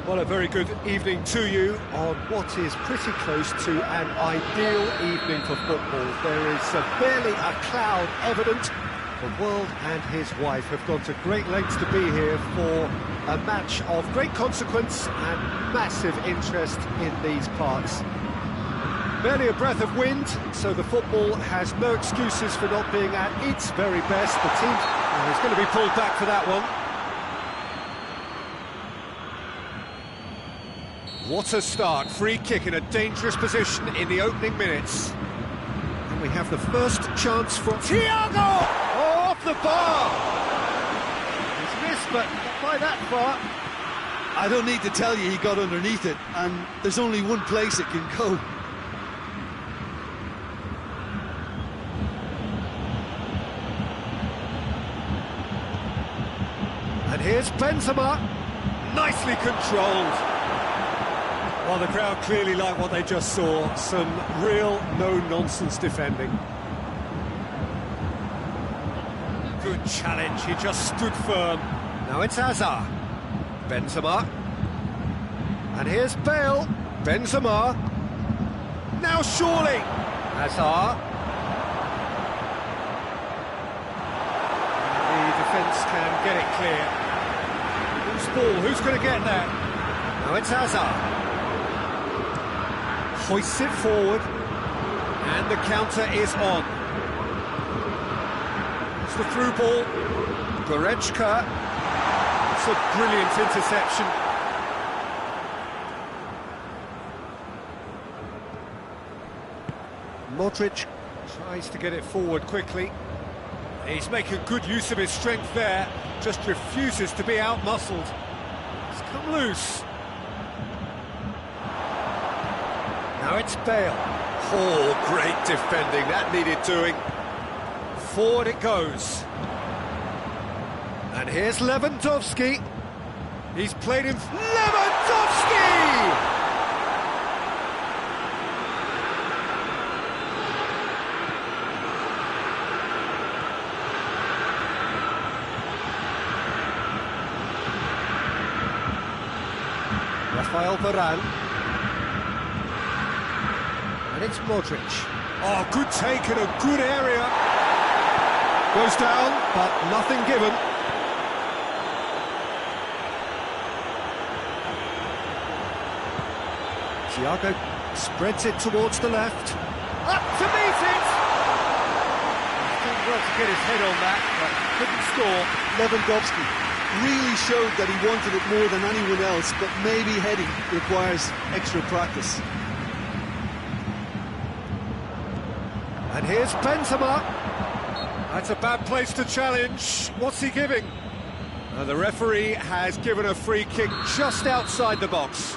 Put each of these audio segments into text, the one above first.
Well, a very good evening to you on what is pretty close to an ideal evening for football. There is barely a cloud evident. The world and his wife have gone to great lengths to be here for a match of great consequence and massive interest in these parts. Barely a breath of wind, so the football has no excuses for not being at its very best. The team is going to be pulled back for that one. What a start, free kick in a dangerous position in the opening minutes. And we have the first chance from Thiago! Oh, off the bar! He's missed, but not by that far. I don't need to tell you he got underneath it, and there's only one place it can go. And here's Benzema, nicely controlled. Well, the crowd clearly like what they just saw. Some real no-nonsense defending. Good challenge, he just stood firm. Now it's Hazard. Benzema. And here's Bale. Benzema. Now surely. Hazard. The defence can get it clear. Who's ball? Who's going to get that? Now it's Hazard. Hoists it forward, and the counter is on. It's the through ball. Goretzka. It's a brilliant interception. Modric tries to get it forward quickly. He's making good use of his strength there, just refuses to be out-muscled. It's come loose. Now it's Bale. Oh, great defending, that needed doing. Forward it goes. And here's Lewandowski. He's played in... Lewandowski! Rafael Varane. And it's Modric. Oh, good take in a good area. Goes down, but nothing given. Thiago spreads it towards the left. Up to meet it! He did well to get his head on that, but couldn't score. Lewandowski really showed that he wanted it more than anyone else, but maybe heading requires extra practice. And here's Benzema. That's a bad place to challenge. What's he giving? The referee has given a free kick just outside the box.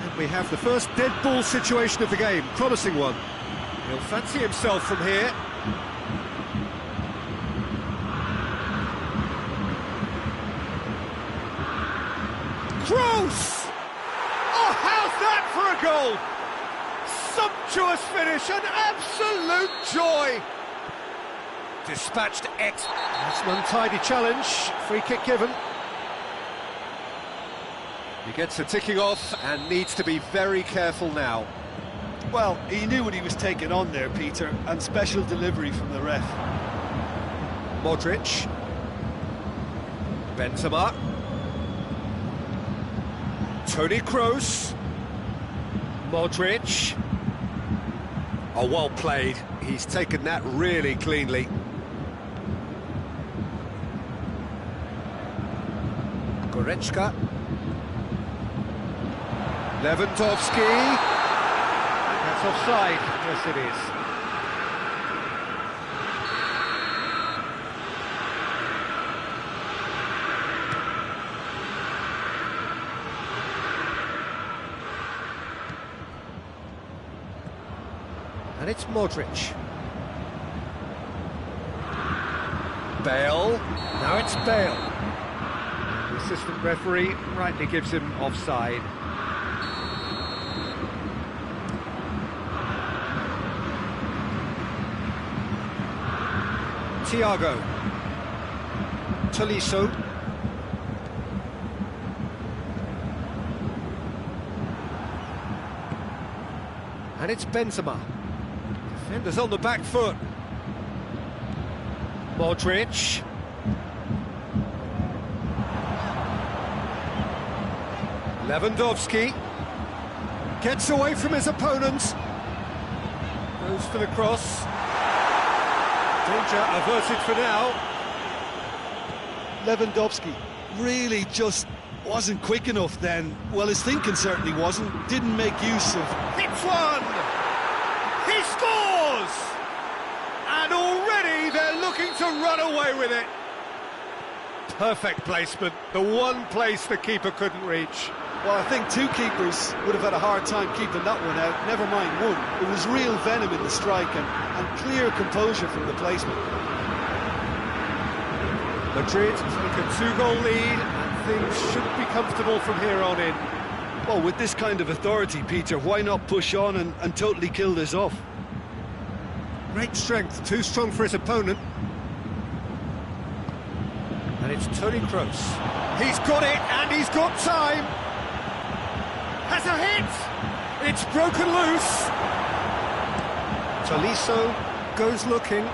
And we have the first dead ball situation of the game. Promising one. He'll fancy himself from here. Kroos! Oh, how's that for a goal? Sumptuous finish, an absolute joy! Dispatched That's an untidy challenge, free kick given. He gets a ticking off and needs to be very careful now. Well, he knew what he was taking on there, Peter, and special delivery from the ref. Modric. Benzema. Toni Kroos. Modric. Oh, well played. He's taken that really cleanly. Goretzka. Lewandowski. That's offside. Yes, it is. And it's Modric. Bale. Now it's Bale. The assistant referee rightly gives him offside. Thiago. Tolisso. And it's Benzema. Defenders on the back foot. Modric. Lewandowski. Gets away from his opponents. Goes for the cross. Danger averted for now. Lewandowski really just wasn't quick enough then. Well, his thinking certainly wasn't. Didn't make use of... Hits one! He scores! And already they're looking to run away with it. Perfect placement, the one place the keeper couldn't reach. Well, I think two keepers would have had a hard time keeping that one out, never mind one. It was real venom in the strike and clear composure from the placement. Madrid take a two-goal lead and things should be comfortable from here on in. Well, with this kind of authority, Peter, why not push on and totally kill this off? Great strength, too strong for his opponent. And it's Toni Kroos. He's got it and he's got time. Has a hit! It's broken loose! Tolisso goes looking.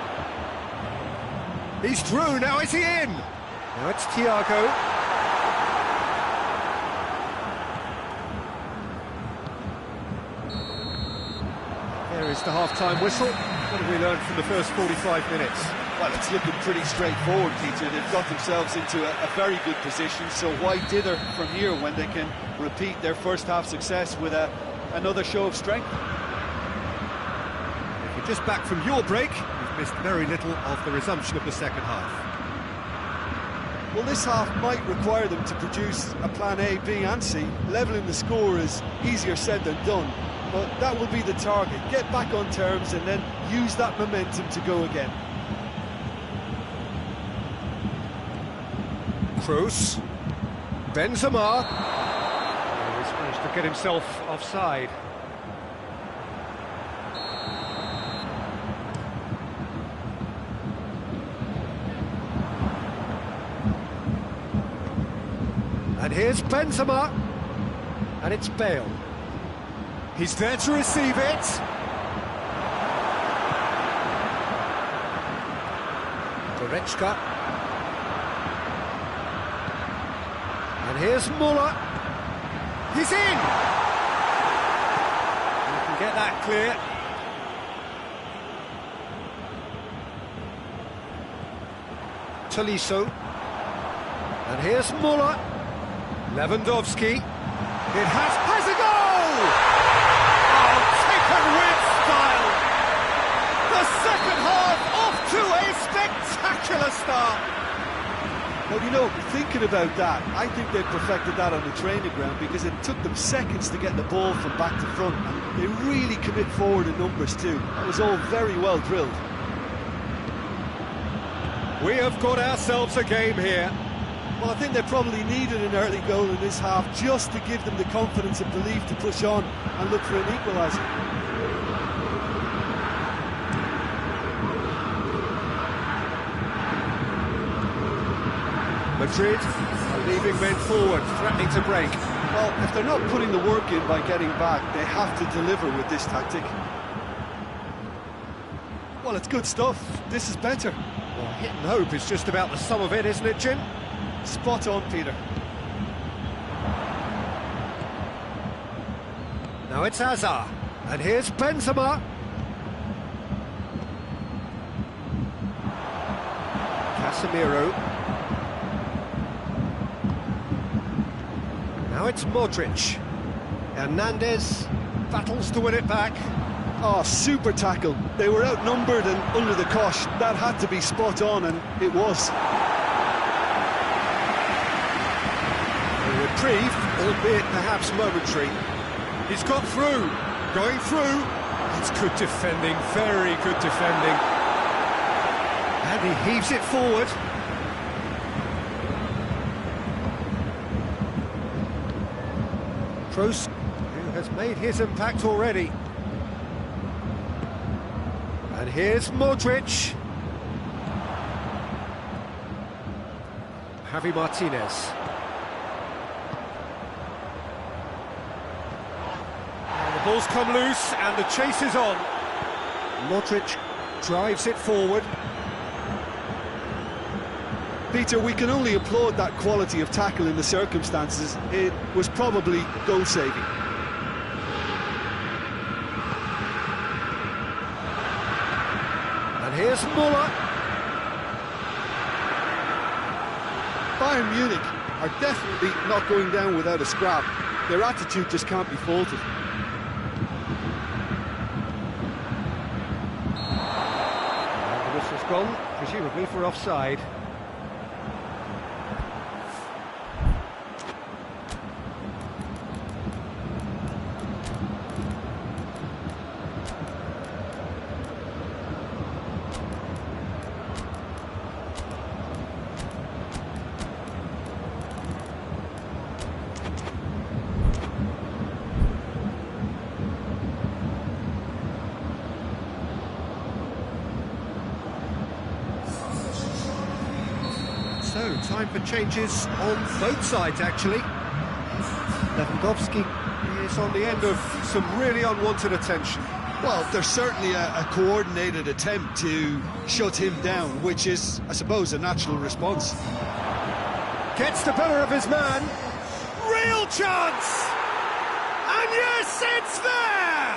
He's through, now is he in? Now it's Thiago. There is the half-time whistle. What have we learned from the first 45 minutes? Well, it's looking pretty straightforward, Peter. They've got themselves into a very good position, so why dither from here when they can repeat their first half success with another show of strength? If you're just back from your break, you've missed very little of the resumption of the second half. Well, this half might require them to produce a plan A, B and C. Levelling the score is easier said than done, but that will be the target. Get back on terms and then use that momentum to go again. Kroos, Benzema. He's managed to get himself offside. And here's Benzema. And it's Bale. He's there to receive it. Goretzka. And here's Muller. He's in! You can get that clear. Tolisso. And here's Muller. Lewandowski. It has a goal! Oh, taken with style! The second half off to a spectacular start! Well, you know, thinking about that, I think they perfected that on the training ground because it took them seconds to get the ball from back to front, and they really commit forward in numbers too. That was all very well drilled. We have got ourselves a game here. Well, I think they probably needed an early goal in this half just to give them the confidence and belief to push on and look for an equaliser. Madrid are leaving men forward, threatening to break. Well, if they're not putting the work in by getting back, they have to deliver with this tactic. Well, it's good stuff. This is better. Well, hit and hope is just about the sum of it, isn't it, Jim? Spot on, Peter. Now it's Hazard, and here's Benzema. Casemiro. Now it's Modric. Hernandez battles to win it back. Oh, super tackle. They were outnumbered and under the cosh. That had to be spot on, and it was. A reprieve, albeit perhaps momentary. He's got through, going through. It's good defending, very good defending. And he heaves it forward. Kroos, who has made his impact already. And here's Modric. Javi Martinez. And the ball's come loose and the chase is on. Modric drives it forward. Peter, we can only applaud that quality of tackle in the circumstances. It was probably goal-saving. And here's Muller. Bayern Munich are definitely not going down without a scrap. Their attitude just can't be faulted. And the whistle's gone, presumably for offside. So, time for changes on both sides, actually. Lewandowski is on the end of some really unwanted attention. Well, there's certainly a coordinated attempt to shut him down, which is, I suppose, a natural response. Gets the better of his man. Real chance! And yes, it's there!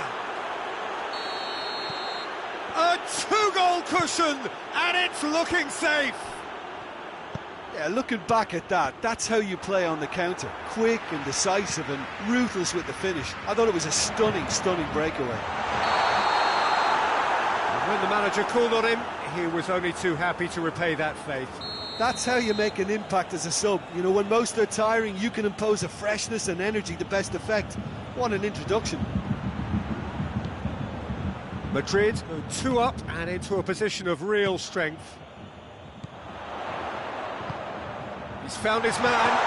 A two-goal cushion, and it's looking safe. Yeah, looking back at that, that's how you play on the counter. Quick and decisive and ruthless with the finish. I thought it was a stunning, stunning breakaway. And when the manager called on him, he was only too happy to repay that faith. That's how you make an impact as a sub. You know, when most are tiring, you can impose a freshness and energy to best effect. What an introduction. Madrid go 2 up and into a position of real strength. He's found his man.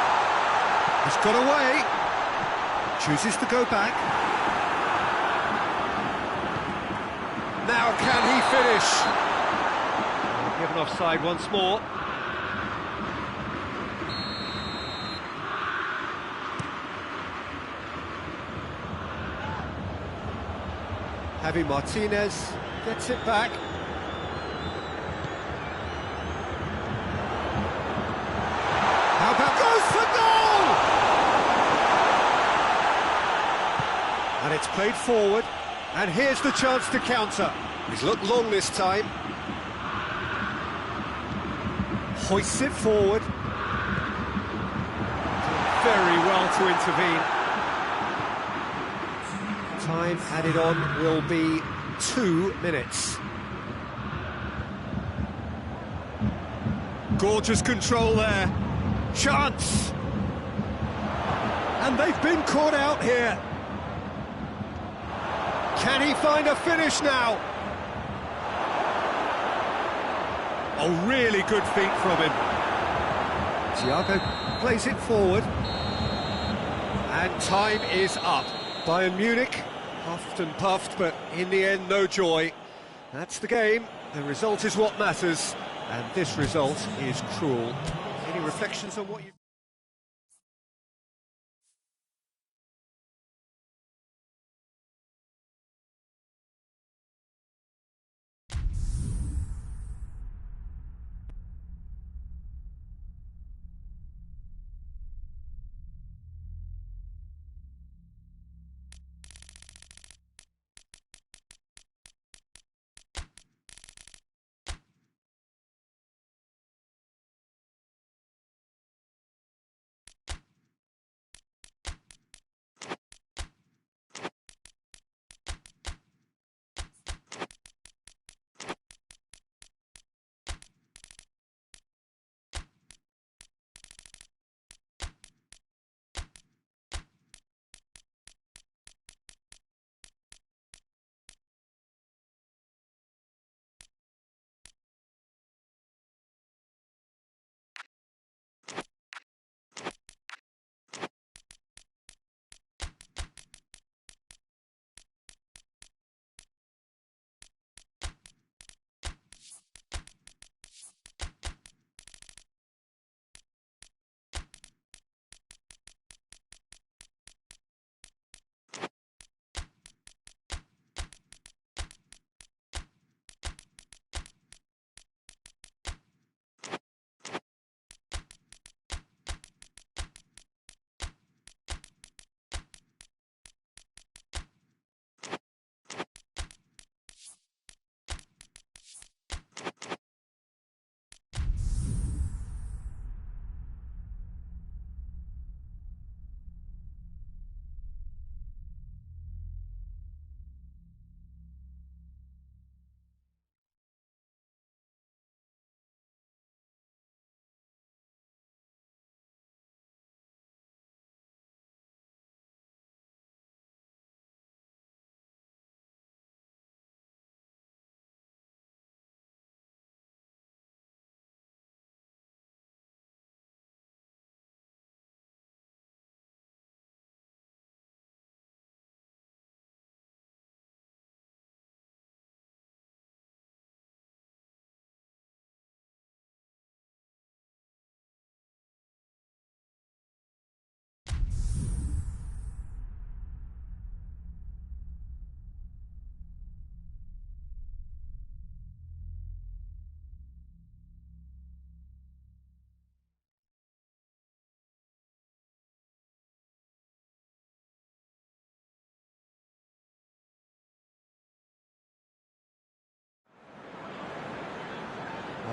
He's got away. Chooses to go back. Now can he finish? Given offside once more. Javi Martinez gets it back. How about goes for goal! And it's played forward, and here's the chance to counter. He's looked long this time. Hoists it forward. Very well to intervene. Time added on will be 2 minutes. Gorgeous control there. Chance! And they've been caught out here. Can he find a finish now? A really good feat from him. Thiago plays it forward. And time is up. Bayern Munich, puffed and puffed, but in the end, no joy. That's the game. The result is what matters. And this result is cruel. Any reflections on what you...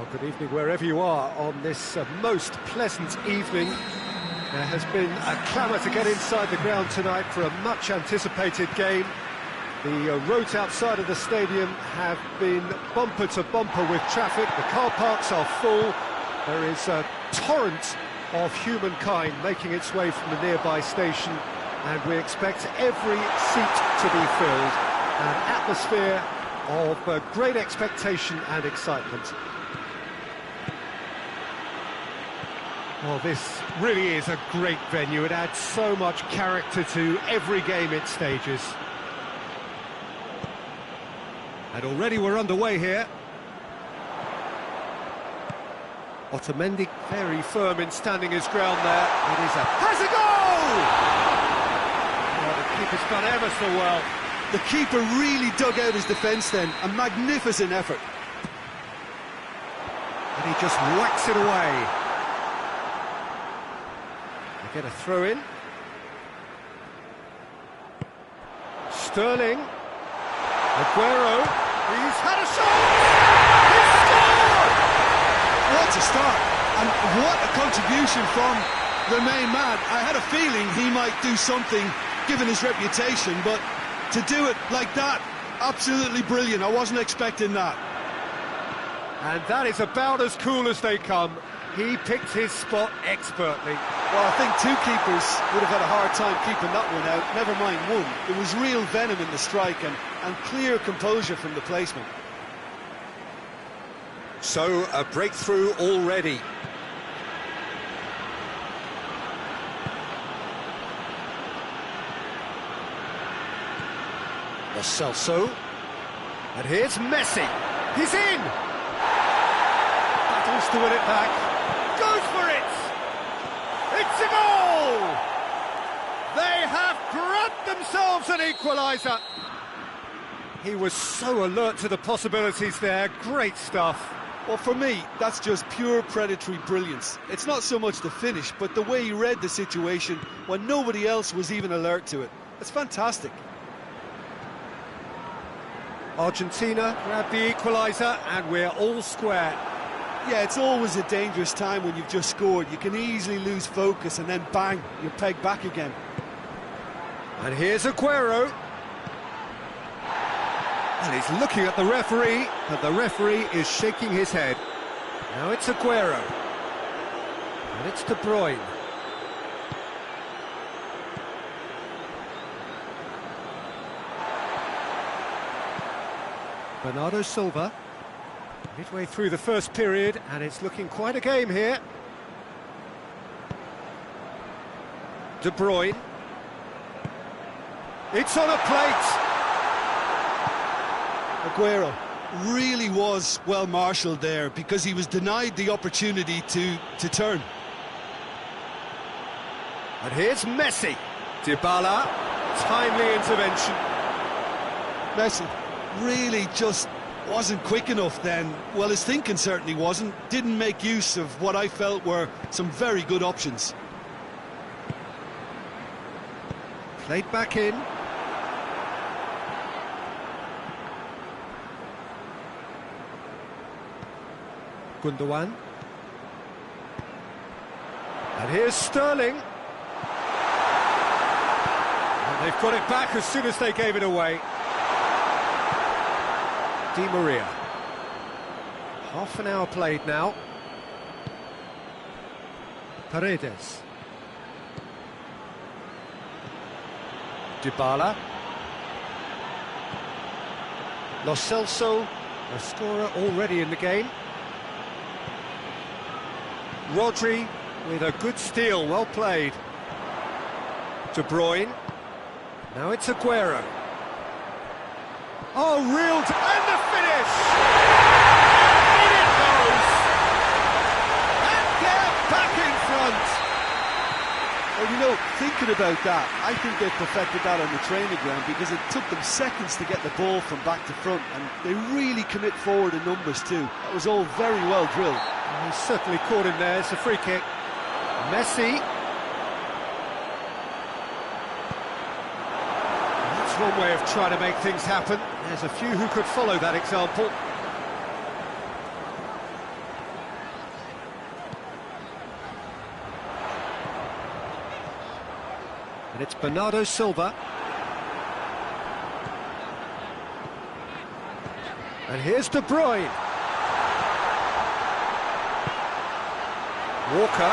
Well, good evening wherever you are on this most pleasant evening. There has been a clamour to get inside the ground tonight for a much-anticipated game. The roads outside of the stadium have been bumper to bumper with traffic. The car parks are full. There is a torrent of humankind making its way from the nearby station, and we expect every seat to be filled. An atmosphere of great expectation and excitement. Well, this really is a great venue. It adds so much character to every game it stages. And already we're underway here. Otamendi very firm in standing his ground there. It is has a goal! Oh, the keeper's done ever so well. The keeper really dug out his defence then. A magnificent effort. And he just whacks it away. They get a throw in. Sterling. Aguero. He's had a shot! He's scored! What a start, and what a contribution from the main man. I had a feeling he might do something, given his reputation, but to do it like that, absolutely brilliant. I wasn't expecting that. And that is about as cool as they come. He picked his spot expertly. Well, I think two keepers would have had a hard time keeping that one out, never mind one. There was real venom in the strike and clear composure from the placement. So, a breakthrough already. Lo Celso. And here's Messi. He's in! Battles to win it back. Goes for it! It's a goal! They have grabbed themselves an equaliser. He was so alert to the possibilities there. Great stuff. Well, for me, that's just pure predatory brilliance. It's not so much the finish, but the way he read the situation when nobody else was even alert to it. It's fantastic. Argentina grabbed the equaliser, and we're all square. Yeah, it's always a dangerous time when you've just scored. You can easily lose focus and then bang, you're pegged back again. And here's Aguero. And he's looking at the referee, but the referee is shaking his head. Now it's Aguero. And it's De Bruyne. Bernardo Silva. Midway through the first period, and it's looking quite a game here. De Bruyne. It's on a plate. Aguero really was well marshalled there because he was denied the opportunity to turn. And here's Messi. Dybala, timely intervention. Messi really just wasn't quick enough then. Well, his thinking certainly wasn't. Didn't make use of what I felt were some very good options. Played back in. Gundogan. And here's Sterling. And they've got it back as soon as they gave it away. Di Maria. Half an hour played now. Paredes. Dybala. Lo Celso, a scorer already in the game. Rodri with a good steal, well played. De Bruyne. Now it's Aguero. Oh, real... and the finish! In it goes! And they're back in front! Well, you know, thinking about that, I think they perfected that on the training ground because it took them seconds to get the ball from back to front, and they really commit forward in numbers too. That was all very well drilled. He certainly caught him there. It's a free kick. Messi. That's one way of trying to make things happen. There's a few who could follow that example. And it's Bernardo Silva. And here's De Bruyne. Walker.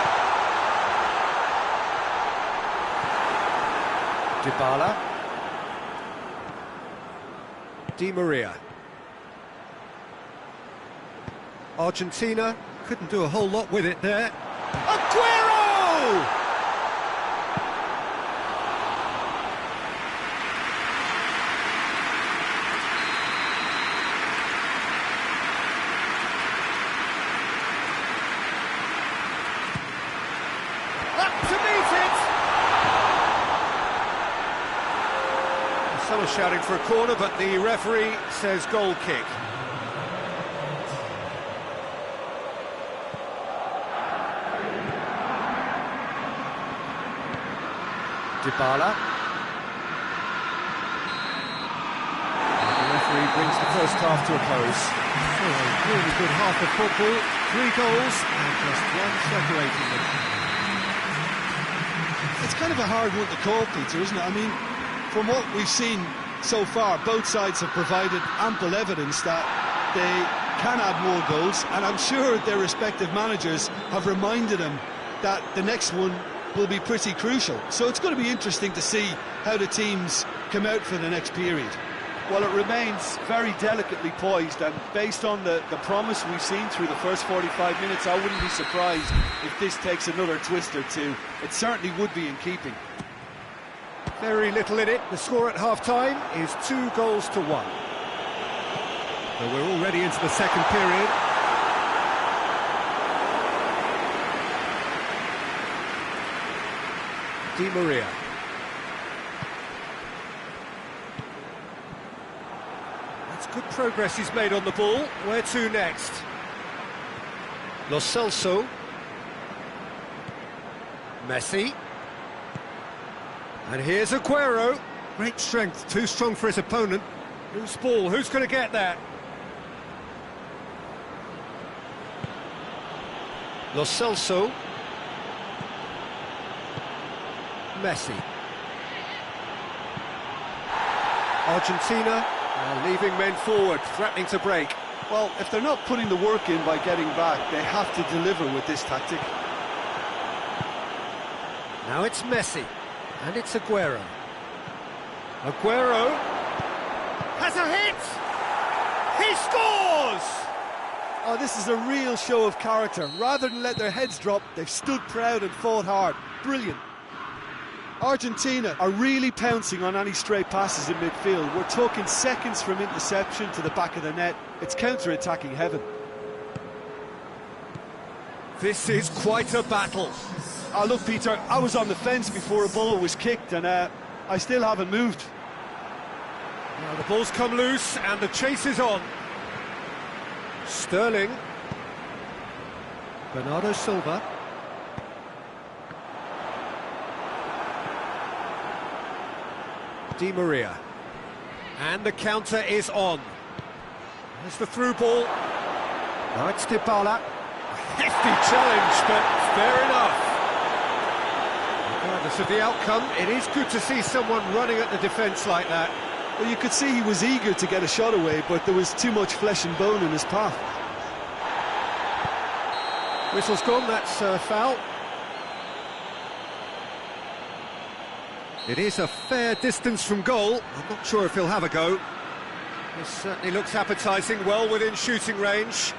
Dybala. Di Maria. Argentina couldn't do a whole lot with it there. Aguero! Someone shouting for a corner, but the referee says goal kick. Dybala. The referee brings the first half to a close. So a really good half of football, 3 goals and just one separating them. It's kind of a hard one to call, Peter, isn't it? I mean, from what we've seen so far, both sides have provided ample evidence that they can add more goals, and I'm sure their respective managers have reminded them that the next one will be pretty crucial. So it's going to be interesting to see how the teams come out for the next period. Well, it remains very delicately poised, and based on the promise we've seen through the first 45 minutes, I wouldn't be surprised if this takes another twist or two. It certainly would be in keeping. Very little in it. The score at half-time is 2 goals to 1. So we're already into the second period. Di Maria. That's good progress he's made on the ball. Where to next? Lo Celso. Messi. And here's Aguero. Great strength, too strong for his opponent. Loose ball, who's going to get that? Lo Celso. Messi. Argentina are leaving men forward, threatening to break. Well, if they're not putting the work in by getting back, they have to deliver with this tactic. Now it's Messi. And it's Aguero. Aguero has a hit! He scores! Oh, this is a real show of character. Rather than let their heads drop, they've stood proud and fought hard. Brilliant. Argentina are really pouncing on any stray passes in midfield. We're talking seconds from interception to the back of the net. It's counter-attacking heaven. This is quite a battle. Oh, look, Peter, I was on the fence before a ball was kicked, and I still haven't moved. Now the ball's come loose, and the chase is on. Sterling. Bernardo Silva. Di Maria. And the counter is on. There's the through ball. Now it's Dybala. A hefty challenge, but fair enough. Regardless of the outcome, it is good to see someone running at the defence like that. Well, you could see he was eager to get a shot away, but there was too much flesh and bone in his path. Whistle's gone, that's a foul. It is a fair distance from goal. I'm not sure if he'll have a go. This certainly looks appetising, well within shooting range.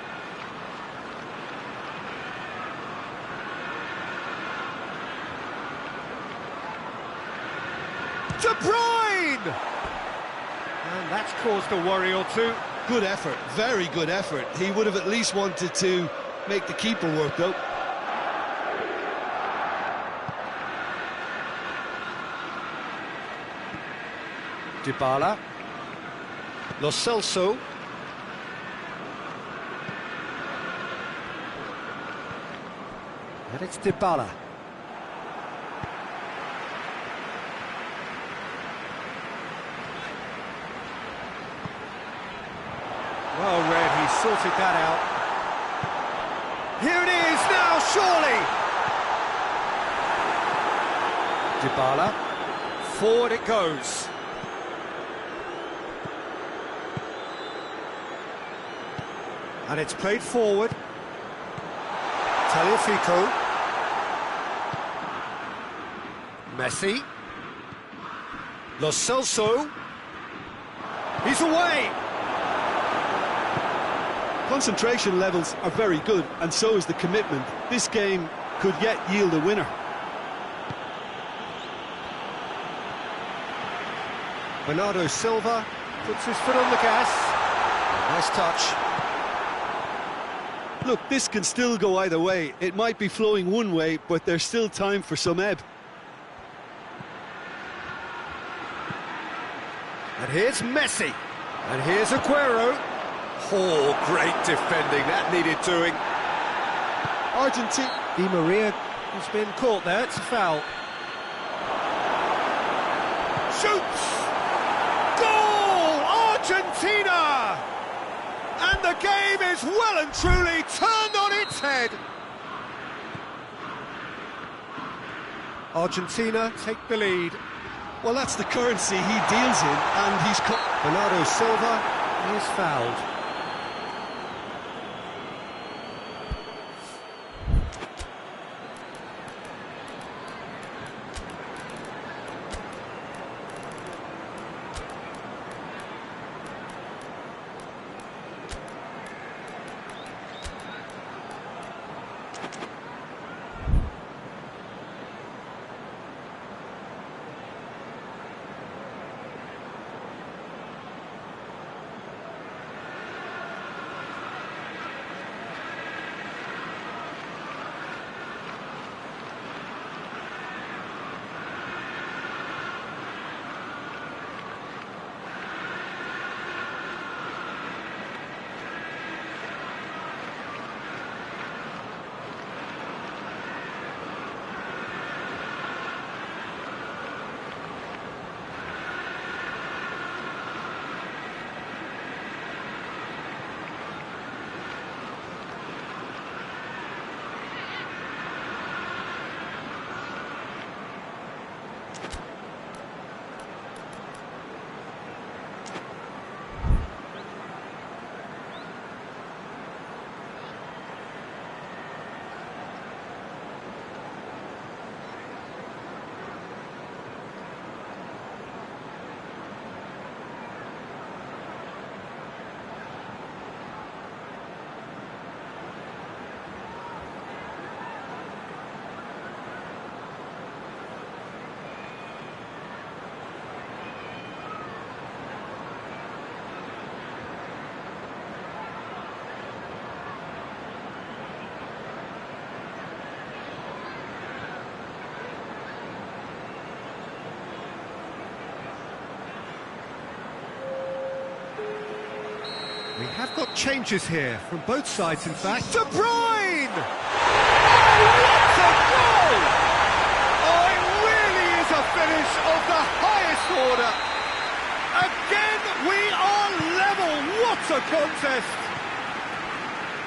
De Bruyne! And that's caused a worry or two. Good effort, very good effort. He would have at least wanted to make the keeper work, though. Dybala. Lo Celso. And it's Dybala. Well read, he sorted that out. Here it is now, surely! Dybala. Forward it goes. And it's played forward. Tagliafico. Messi. Lo Celso. He's away. Concentration levels are very good, and so is the commitment. This game could yet yield a winner. Bernardo Silva puts his foot on the gas. Nice touch. Look, this can still go either way. It might be flowing one way, but there's still time for some ebb. And here's Messi. And here's Aguero. Oh, great defending. That needed doing. Argentina. Di Maria has been caught there. It's a foul. Shoots! Goal! Argentina! And the game is well and truly turned on its head. Argentina take the lead. Well, that's the currency he deals in, and he's caught. Bernardo Silva is fouled. We have got changes here from both sides, in fact. De Bruyne! Oh, what a goal! Oh, it really is a finish of the highest order. Again, we are level. What a contest!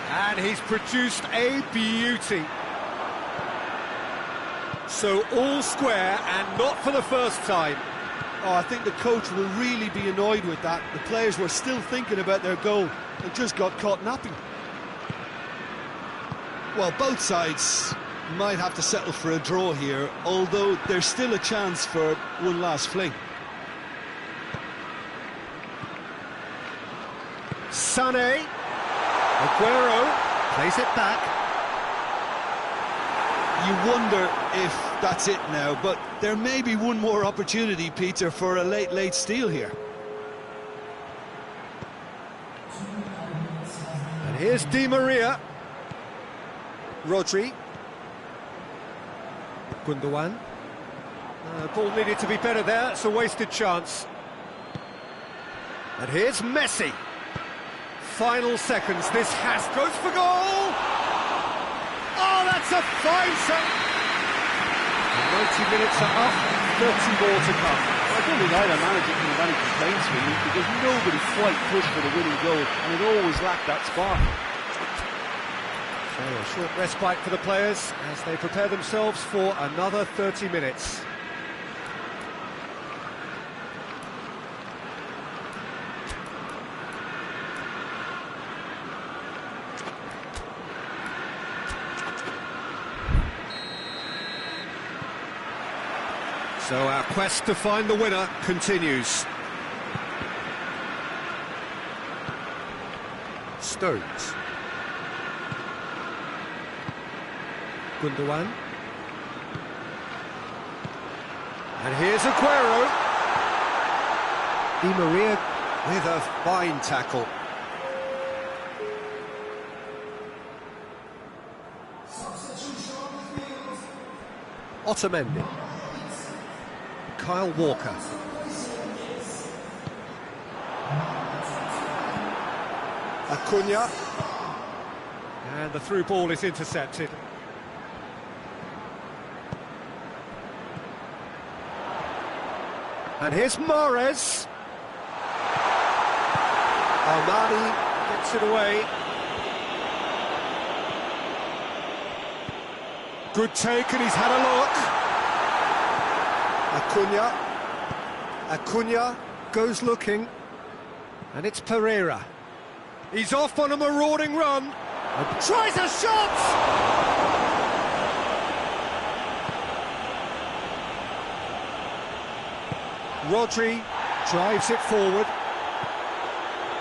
And he's produced a beauty. So all square, and not for the first time. Oh, I think the coach will really be annoyed with that. The players were still thinking about their goal and just got caught napping. Well, both sides might have to settle for a draw here, although there's still a chance for one last fling. Sané. Aguero plays it back. You wonder if that's it now, but there may be one more opportunity, Peter, for a late steal here. And here's Di Maria. Rodri. Gundogan. Ball needed to be better there, it's a wasted chance. And here's Messi. Final seconds, this goes for goal! Oh, that's a fine save! 90 minutes are up, 30 more to come. I don't think either manager can have any complaints really, because nobody quite pushed for the winning goal, and it always lacked that spark. So a short respite for the players as they prepare themselves for another 30 minutes. So our quest to find the winner continues. Stones. Gundogan. And here's Aguero. Di Maria with a fine tackle. Otamendi. Kyle Walker. Acuna. And the through ball is intercepted. And here's Mahrez. Armani gets it away. Good take, and he's had a look. Acuna goes looking. And it's Pereira. He's off on a marauding run. And tries a shot! Rodri drives it forward.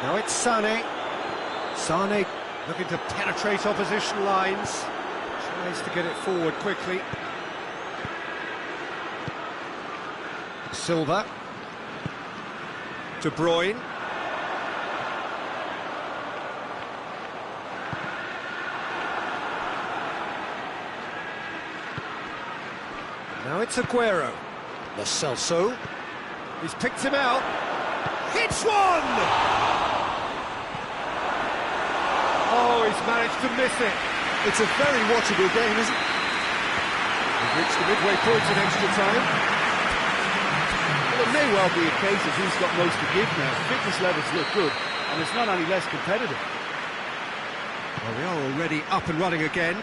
Now it's Sané. Sané looking to penetrate opposition lines. Tries to get it forward quickly. Silva. De Bruyne. Now it's Aguero. Lo Celso. He's picked him out. Hits one! Oh, he's managed to miss it. It's a very watchable game, isn't it? We've reached the midway point in extra time. Well, it may well be a case of who's got most to give now. Fitness levels look good, and it's not any less competitive. Well, they are already up and running again.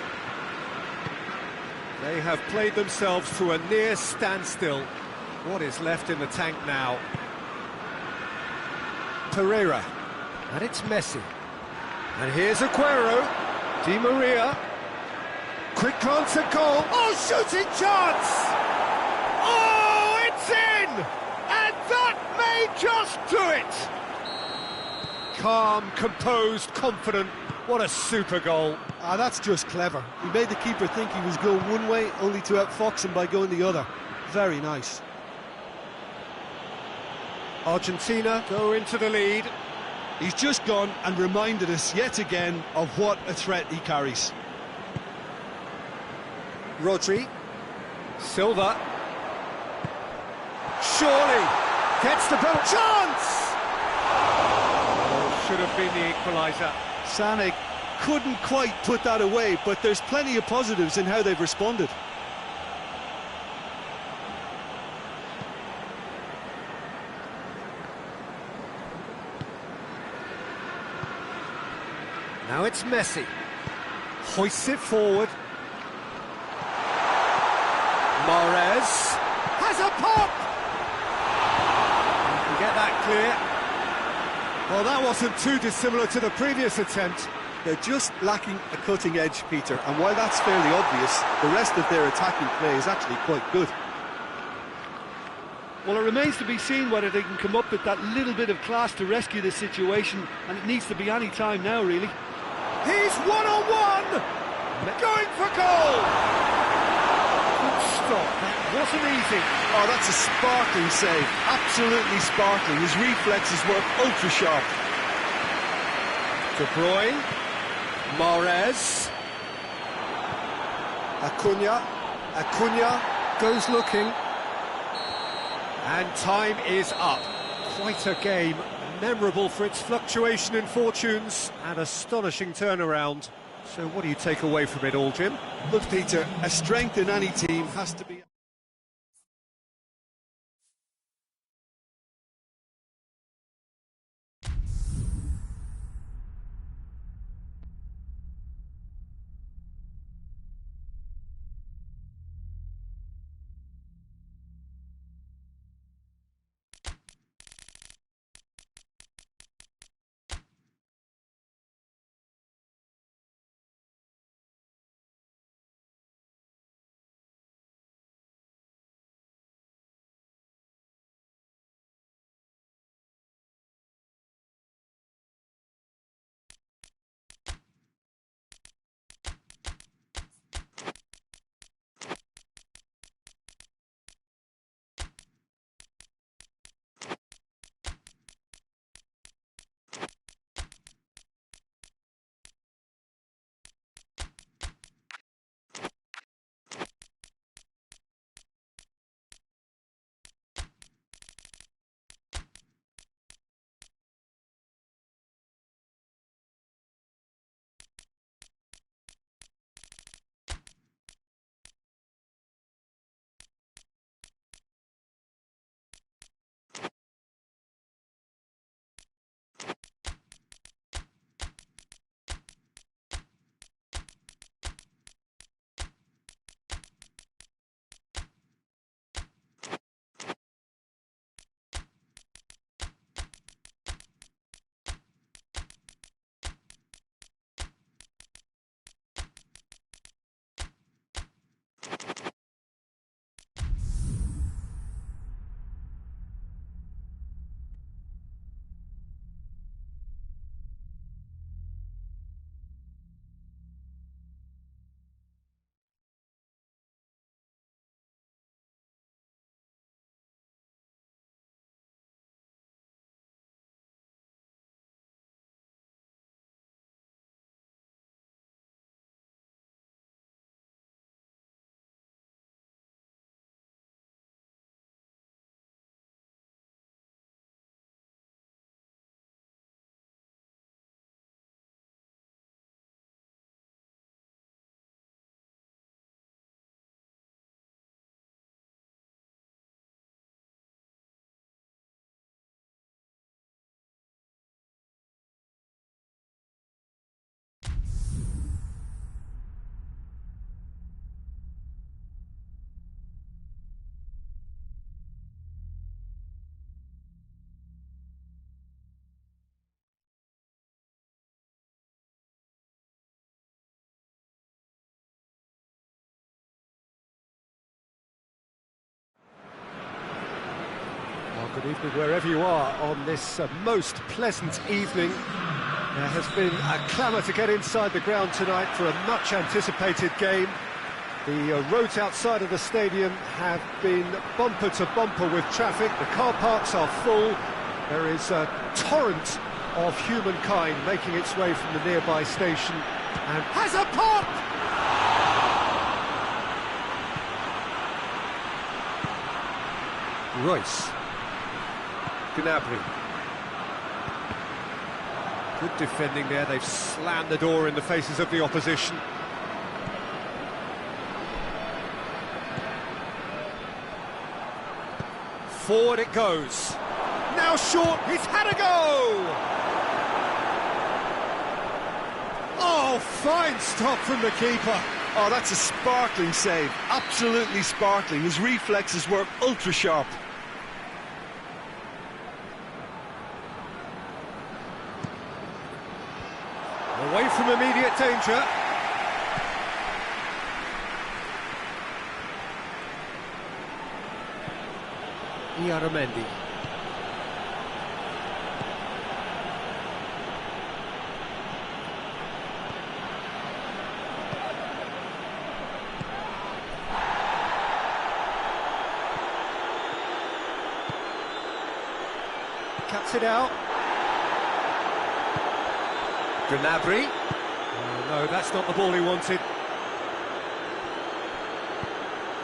They have played themselves to a near standstill. What is left in the tank now? Pereira. And it's Messi. And here's Aguero. Di Maria. Quick glance at goal. Oh, shooting chance! Oh, it's in! And that may just do it! Calm, composed, confident. What a super goal. Ah, that's just clever. He made the keeper think he was going one way, only to outfox him by going the other. Very nice. Argentina go into the lead. He's just gone and reminded us yet again of what a threat he carries. Rodri. Silva. Surely gets the ball. Chance! Oh, should have been the equaliser. Sané couldn't quite put that away, but there's plenty of positives in how they've responded. Now it's Messi. Hoists it forward. Mahrez has a pop! You can get that clear. Well, that wasn't too dissimilar to the previous attempt. They're just lacking a cutting edge, Peter, and while that's fairly obvious, the rest of their attacking play is actually quite good. Well, it remains to be seen whether they can come up with that little bit of class to rescue this situation, and it needs to be any time now, really. He's one-on-one! Going for goal! Good stop, that wasn't easy. Oh, that's a sparkling save, absolutely sparkling. His reflexes were ultra-sharp. De Bruyne, Mahrez, Acuna goes looking, and time is up. Quite a game, memorable for its fluctuation in fortunes and astonishing turnaround. So what do you take away from it all, Jim? Look, Peter, a strength in any team has to be... Good evening wherever you are on this most pleasant evening. There has been a clamour to get inside the ground tonight for a much-anticipated game. The roads outside of the stadium have been bumper to bumper with traffic. The car parks are full. There is a torrent of humankind making its way from the nearby station and has a pop! Royce. Gnabry. Good defending there. They've slammed the door in the faces of the opposition. Forward it goes. Now short, he's had a go! Oh, fine stop from the keeper. Oh, that's a sparkling save. Absolutely sparkling. His reflexes were ultra sharp. Away from immediate danger. Iaramendi. Cuts it out. Gnabry. Oh, no, that's not the ball he wanted.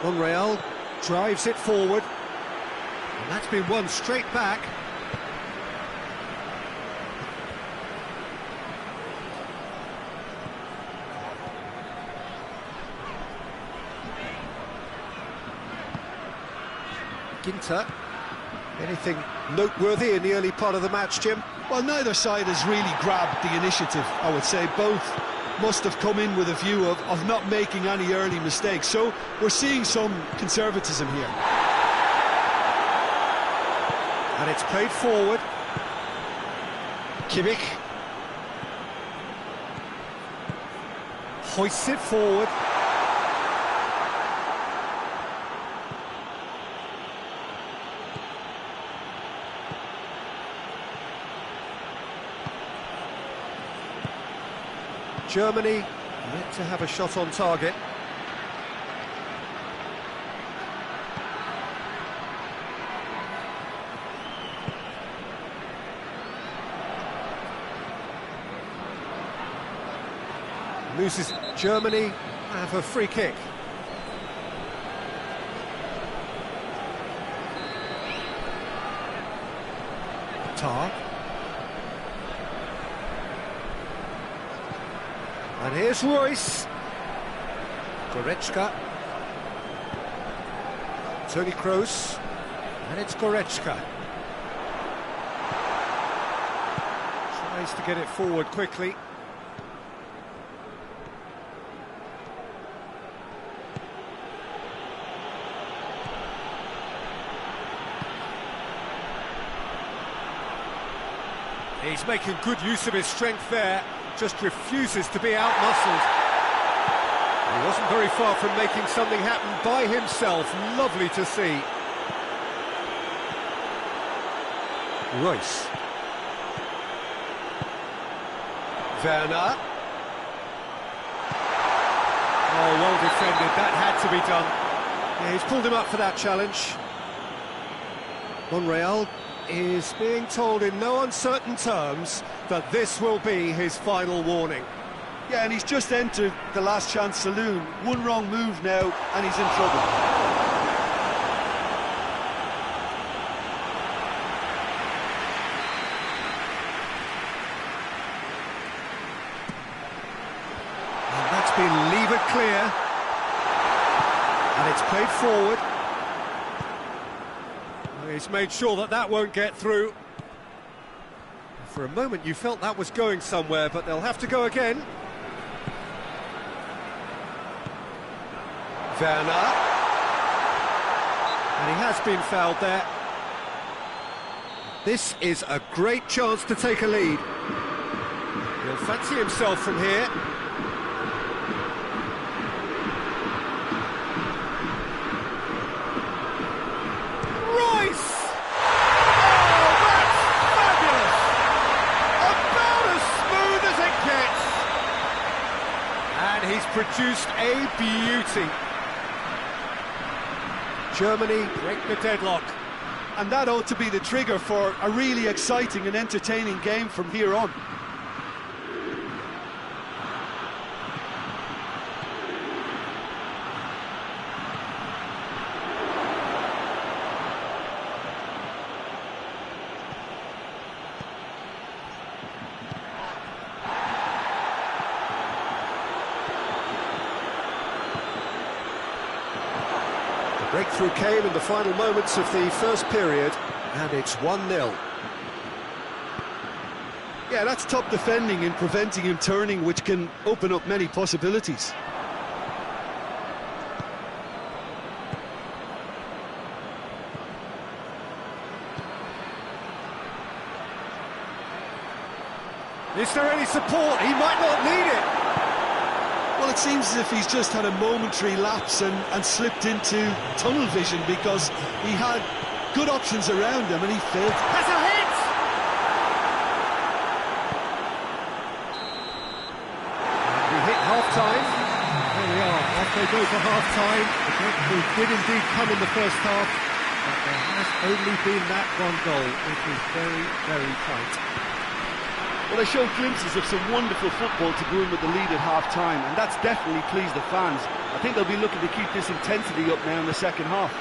Monreal drives it forward. And that's been won straight back. Ginter. Anything noteworthy in the early part of the match, Jim? Well, neither side has really grabbed the initiative, I would say. Both must have come in with a view of not making any early mistakes. So we're seeing some conservatism here. And it's played forward. Kimmich. Hoists it forward. Germany yet to have a shot on target. Loses. Germany have a free kick. Tar. And here's Royce. Goretzka. Toni Kroos. And it's Goretzka. Tries to get it forward quickly. He's making good use of his strength there. Just refuses to be out-muscled. He wasn't very far from making something happen by himself. Lovely to see. Royce. Werner. Oh, well defended. That had to be done. Yeah, he's pulled him up for that challenge. Monreal is being told in no uncertain terms that this will be his final warning. Yeah, and he's just entered the last chance saloon. One wrong move now, and he's in trouble. And that's been levered clear. And it's played forward. He's made sure that that won't get through. For a moment you felt that was going somewhere, but they'll have to go again. Werner. And he has been fouled there. This is a great chance to take a lead. He'll fancy himself from here. produced a beauty. Germany break the deadlock. And that ought to be the trigger for a really exciting and entertaining game from here on. Breakthrough came in the final moments of the first period, and it's 1-0. Yeah, that's top defending and preventing him turning, which can open up many possibilities. Is there any support? He might not need it. Well, it seems as if he's just had a momentary lapse and slipped into tunnel vision, because he had good options around him and he failed. Has a hit! We hit half-time. There we are, off they go for half-time. The breakthrough did indeed come in the first half, but there has only been that one goal. It is very, very tight. Well, they showed glimpses of some wonderful football to go in with the lead at half-time, and that's definitely pleased the fans. I think they'll be looking to keep this intensity up now in the second half.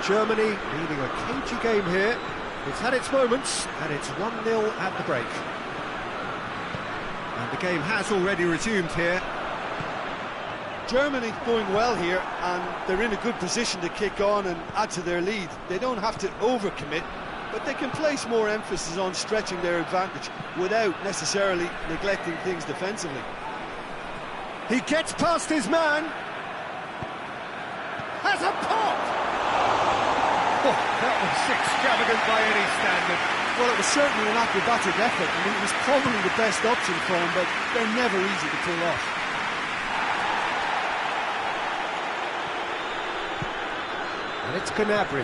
Germany leading a cagey game here. It's had its moments, and it's 1-0 at the break. And the game has already resumed here. Germany going well here, and they're in a good position to kick on and add to their lead. They don't have to overcommit, but they can place more emphasis on stretching their advantage without necessarily neglecting things defensively. He gets past his man. Has a pop! Oh, that was extravagant by any standard. Well, it was certainly an acrobatic effort. I mean, it was probably the best option for him, but they're never easy to pull off. And it's Gnabry.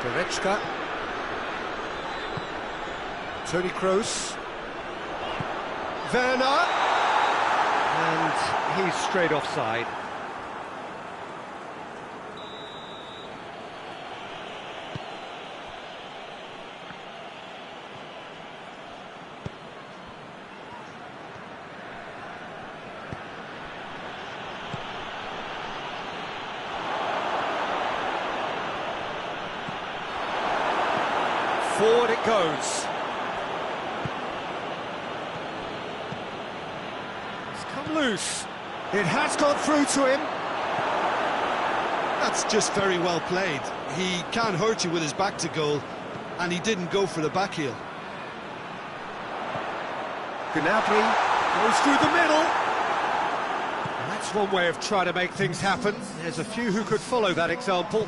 Goretzka. Toni Kroos. Werner. And he's straight offside. Forward it goes. It's come loose. It has got through to him. That's just very well played. He can't hurt you with his back to goal, and he didn't go for the back heel. Gnabry goes through the middle. And that's one way of trying to make things happen. There's a few who could follow that example.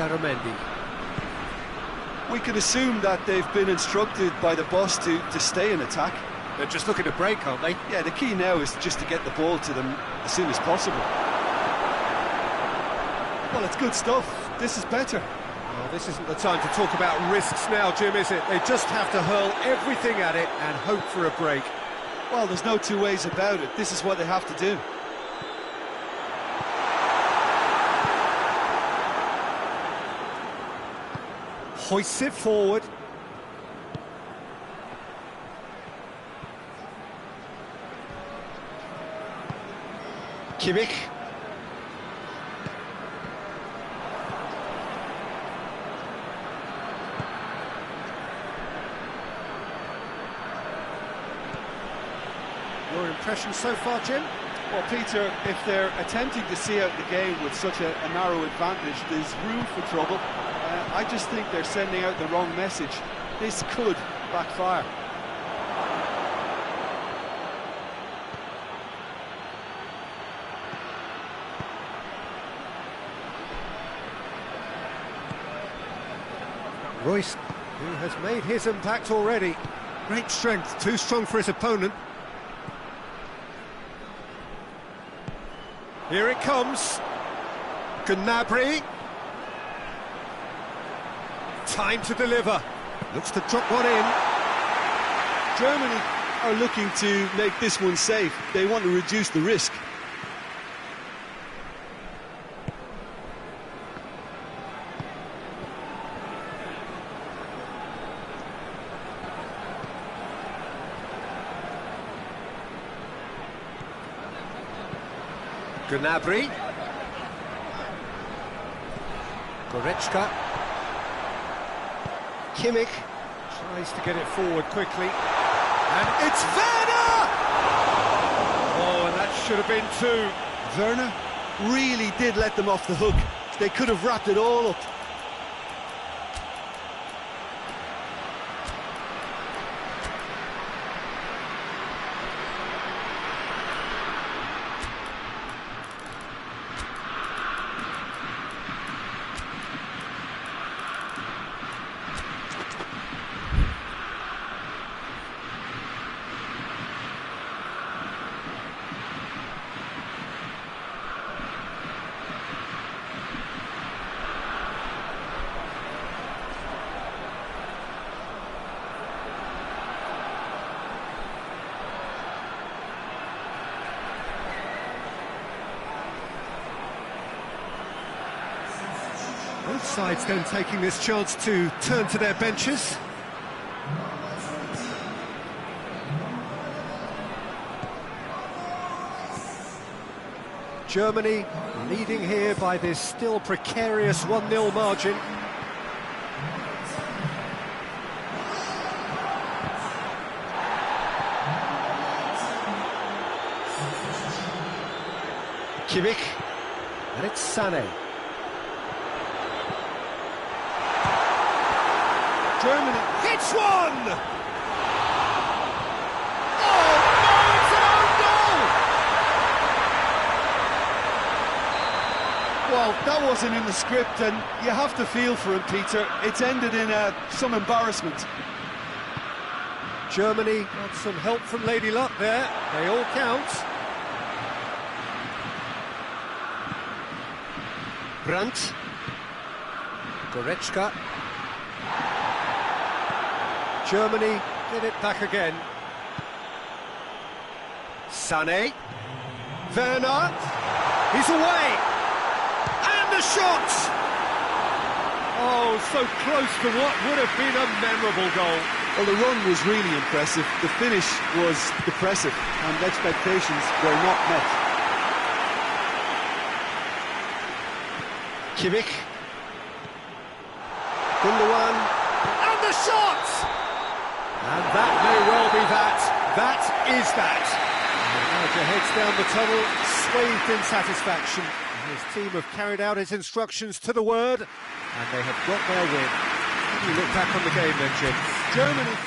Mendy. We can assume that they've been instructed by the boss to stay in attack. They're just looking to break, aren't they? Yeah, the key now is just to get the ball to them as soon as possible. Well, it's good stuff. This is better. Well, this isn't the time to talk about risks now, Jim, is it? They just have to hurl everything at it and hope for a break. Well, there's no two ways about it. This is what they have to do. Hoists it forward. Kimmich. Your impression so far, Jim? Well, Peter, if they're attempting to see out the game with such a narrow advantage, there's room for trouble. I just think they're sending out the wrong message. This could backfire. Royce, who has made his impact already. Great strength, too strong for his opponent. Here it comes. Gnabry. Time to deliver. Looks to drop one in. Germany are looking to make this one safe. They want to reduce the risk. Gnabry. Goretzka. Kimmich tries to get it forward quickly. And it's Werner! Oh, and that should have been two. Werner really did let them off the hook. They could have wrapped it all up. Both sides then taking this chance to turn to their benches. Germany leading here by this still precarious 1-0 margin. Kimmich, and it's Sané. Germany hits one! Oh, no, it's an own goal! Well, that wasn't in the script, and you have to feel for him, Peter. It's ended in some embarrassment. Germany got some help from Lady Luck there. They all count. Brandt. Goretzka. Germany get it back again. Sané. Werner. He's away. And the shot! Oh, so close to what would have been a memorable goal. Well, the run was really impressive. The finish was depressive, and expectations were not met. Kimmich. Gundogan. And the shot! And that may well be that. That is that. And Alger heads down the tunnel, swathed in satisfaction. And his team have carried out his instructions to the word, and they have got their win. How do you look back on the game then, Jim? Germany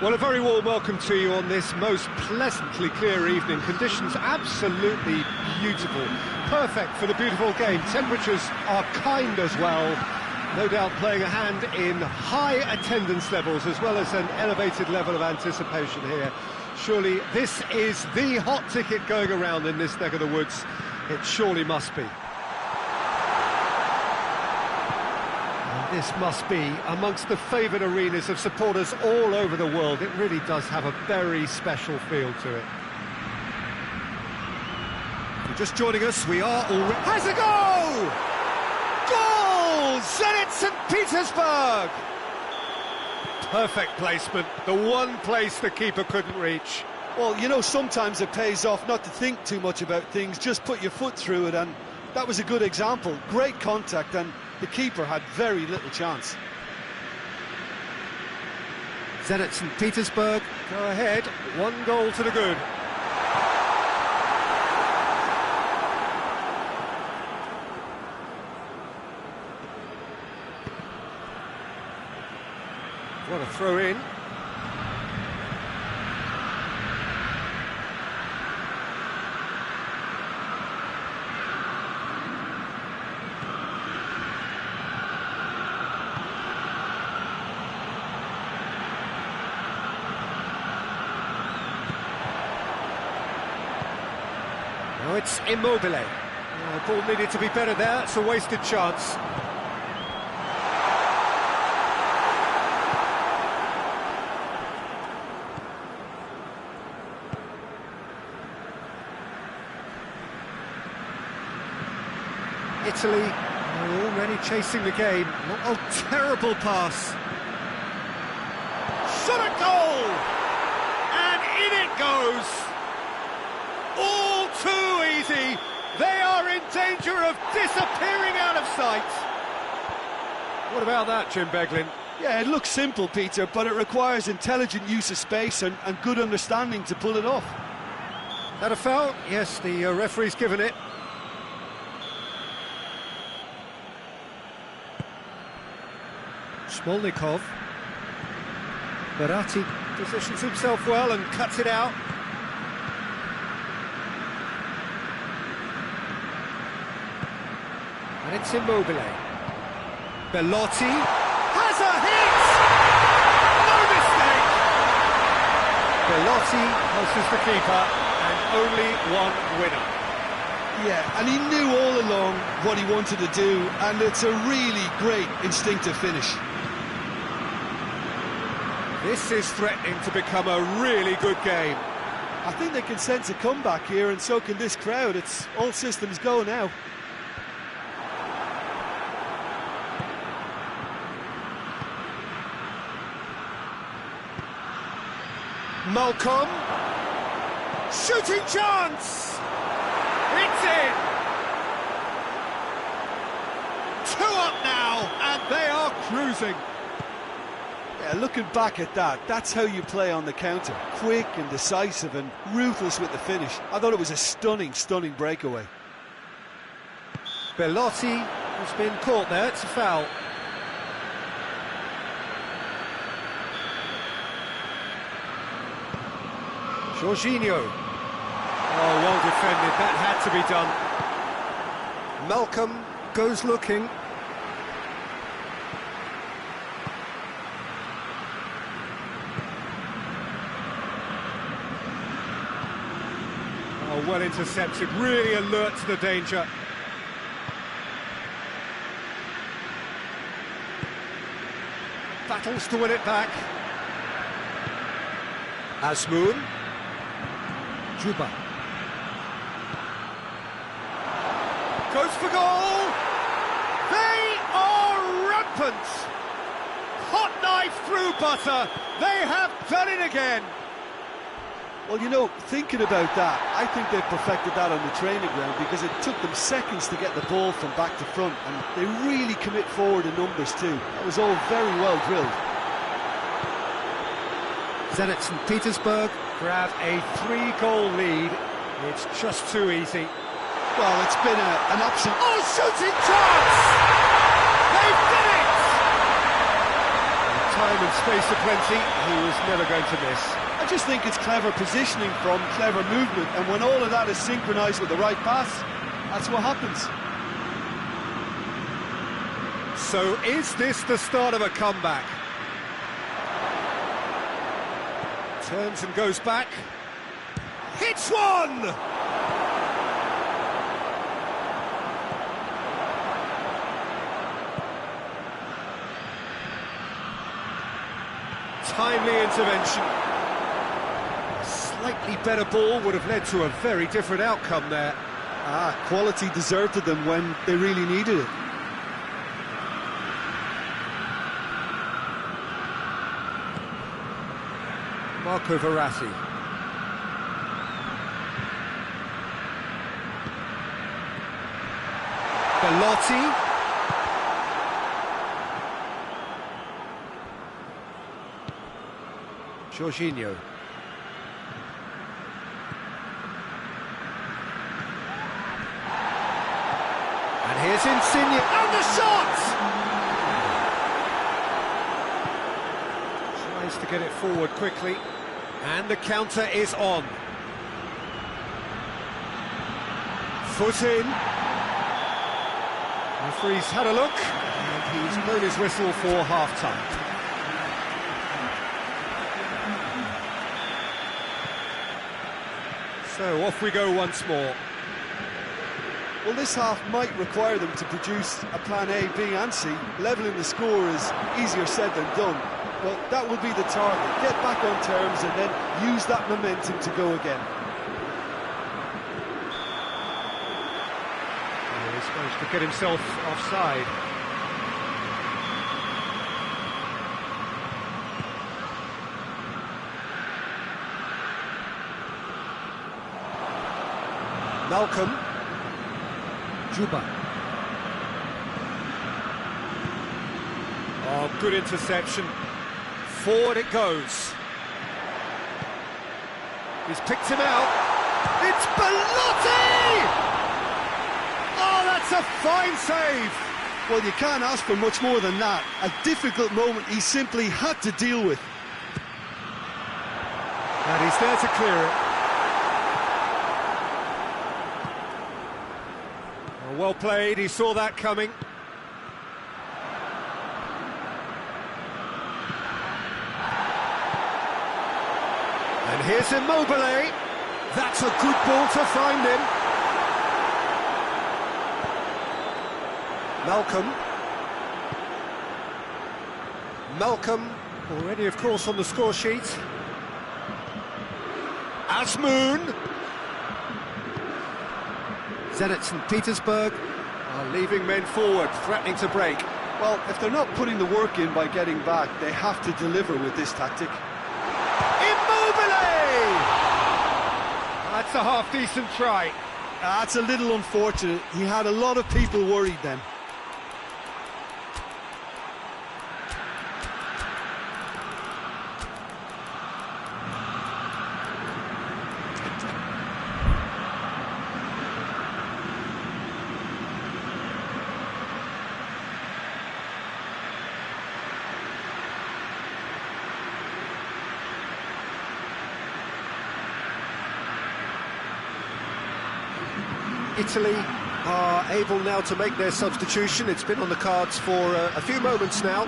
Well, a very warm welcome to you on this most pleasantly clear evening. Conditions absolutely beautiful. Perfect for the beautiful game. Temperatures are kind as well. No doubt playing a hand in high attendance levels as well as an elevated level of anticipation here. Surely this is the hot ticket going around in this neck of the woods. It surely must be. And this must be amongst the favoured arenas of supporters all over the world. It really does have a very special feel to it. If you're just joining us, we are already... Has a goal! Goal! Zenit St. Petersburg! Perfect placement, the one place the keeper couldn't reach. Well, you know, sometimes it pays off not to think too much about things, just put your foot through it, and that was a good example. Great contact, and the keeper had very little chance. Zenit St. Petersburg go ahead, 1 goal to the good. What a throw in. Now it's Immobile. Oh, the ball needed to be better there, it's a wasted chance. Italy are already chasing the game. Oh, terrible pass. Shot a goal! And in it goes! All too easy. They are in danger of disappearing out of sight. What about that, Jim Beglin? Yeah, it looks simple, Peter, but it requires intelligent use of space and good understanding to pull it off. That a foul? Yes, the referee's given it. Smolnikov. Berratti positions himself well and cuts it out. And it's Immobile. Bellotti has a hit! No mistake! Bellotti passes the keeper and only one winner. Yeah, and he knew all along what he wanted to do, and it's a really great instinctive finish. This is threatening to become a really good game. I think they can sense a comeback here, and so can this crowd. It's all systems go now. Malcolm, shooting chance! It's in! 2 up now, and they are cruising. Yeah, looking back at that, that's how you play on the counter. Quick and decisive and ruthless with the finish. I thought it was a stunning, stunning breakaway. Bellotti has been caught there, it's a foul. Jorginho. Oh, well defended, that had to be done. Malcolm goes looking. Oh, well intercepted, really alert to the danger. Battles to win it back. Asmoon. Juba. Goes for goal! They are rampant! Hot knife through butter! They have done it again! Well, you know, thinking about that, I think they've perfected that on the training ground because it took them seconds to get the ball from back to front, and they really commit forward in numbers too. That was all very well drilled. Zenit St. Petersburg grab a 3-goal lead. It's just too easy. Well, it's been an absolute... Oh, shooting chance! They've done it! time and space aplenty, he was never going to miss. I just think it's clever positioning from clever movement, and when all of that is synchronised with the right pass, that's what happens. So is this the start of a comeback? Turns and goes back. Hits one! Timely intervention. Slightly better ball would have led to a very different outcome there. Quality deserted them when they really needed it. Marco Verratti. Belotti. Jorginho. And here's Insigne, and the shot! Tries to get it forward quickly, and the counter is on. Foot in. Referee's had a look, and he's blown his whistle for half-time. So off we go once more. Well, this half might require them to produce a plan A, B and C. Levelling the score is easier said than done, but that will be the target. Get back on terms and then use that momentum to go again. He's managed to get himself offside. Malcolm. Juba. Oh, good interception. Forward it goes. He's picked him out. It's Belotti! Oh, that's a fine save! Well, you can't ask for much more than that. A difficult moment he simply had to deal with. And he's there to clear it. Well played, he saw that coming. And here's Immobile. That's a good ball to find him. Malcolm, already of course on the score sheet. Asmoon. Zenit St. Petersburg are leaving men forward, threatening to break. Well, if they're not putting the work in by getting back, they have to deliver with this tactic. Immobile! That's a half-decent try. That's a little unfortunate. He had a lot of people worried then. Italy are able now to make their substitution. It's been on the cards for a few moments now.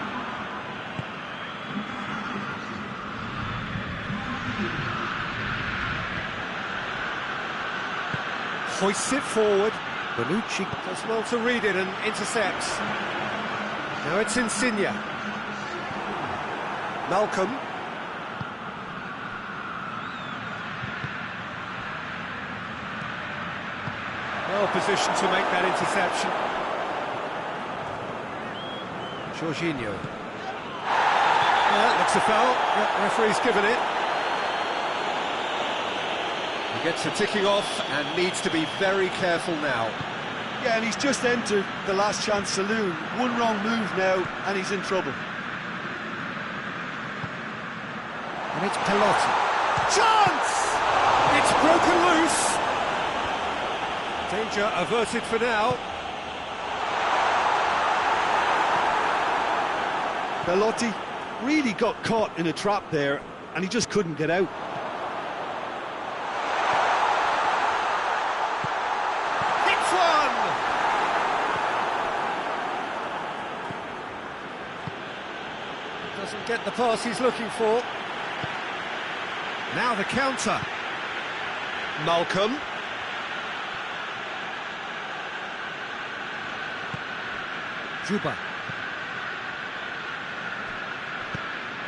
Hoists it forward. Bonucci does well to read it and intercepts. Now it's Insigne. Malcolm. Well positioned to make that interception. Jorginho. Looks a foul. Referee's given it. He gets a ticking off and needs to be very careful now. Yeah, and he's just entered the last chance saloon. One wrong move now, and he's in trouble. And it's Belotti. Chance! It's broken loose. Danger averted for now. Belotti really got caught in a trap there, and he just couldn't get out. Hits one! Doesn't get the pass he's looking for. Now the counter. Malcolm. Juba.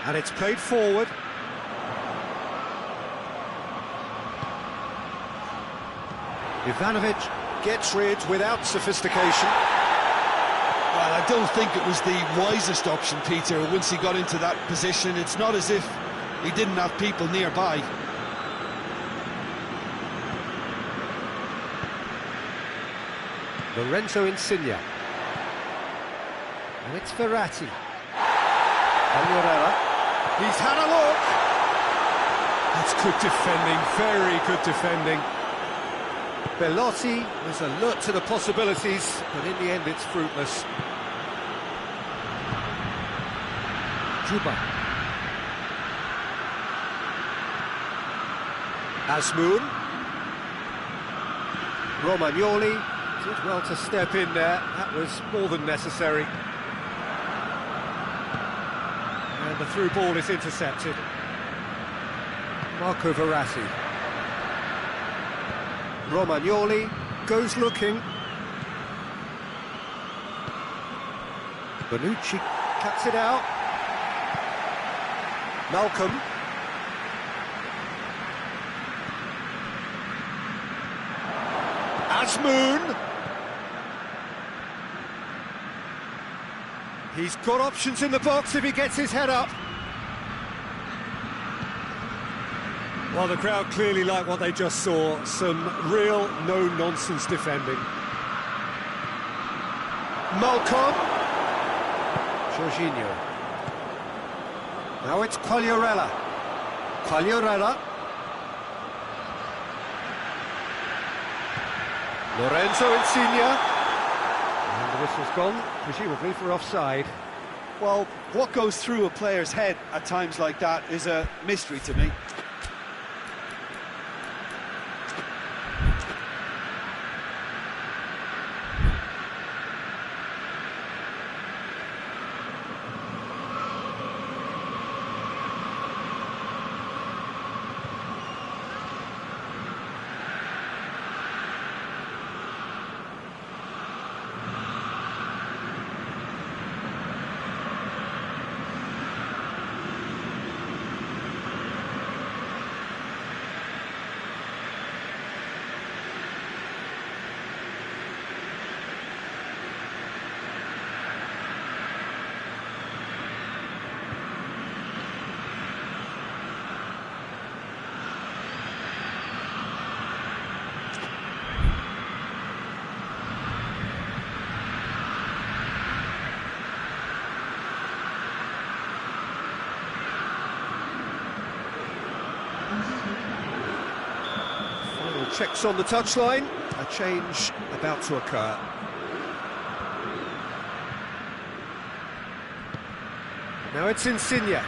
And it's played forward. Ivanovic gets rid without sophistication. Well, I don't think it was the wisest option, Peter, once he got into that position. It's not as if he didn't have people nearby. Lorenzo Insigne. And it's Verratti. Alvarella. He's had a look. That's good defending, very good defending. Belotti was alert to the possibilities, but in the end it's fruitless. Juba. Asmoon. Romagnoli did well to step in there, that was more than necessary. And the through ball is intercepted. Marco Verratti. Romagnoli goes looking. Bonucci cuts it out. Malcolm. Asmoon. He's got options in the box if he gets his head up. Well, the crowd clearly like what they just saw. Some real no-nonsense defending. Malcolm. Jorginho. Now it's Quagliarella. Quagliarella. Lorenzo Insigne. And the whistle's gone, presumably for offside. Well, what goes through a player's head at times like that is a mystery to me. Checks on the touchline, a change about to occur. Now it's Insigne.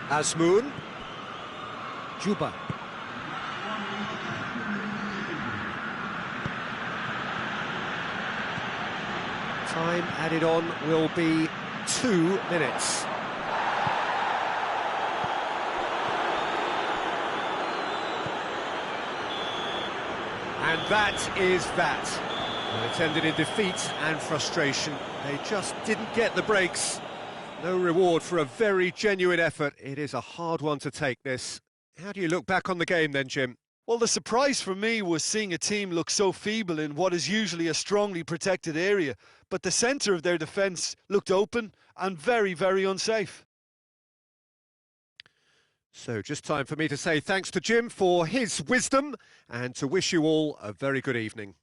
Asmoon. Juba. Time added on will be 2 minutes. And that is that. Well, it's ended in defeat and frustration. They just didn't get the breaks. No reward for a very genuine effort. It is a hard one to take, this. How do you look back on the game then, Jim? Well, the surprise for me was seeing a team look so feeble in what is usually a strongly protected area. But the centre of their defence looked open and very, very unsafe. So just time for me to say thanks to Jim for his wisdom and to wish you all a very good evening.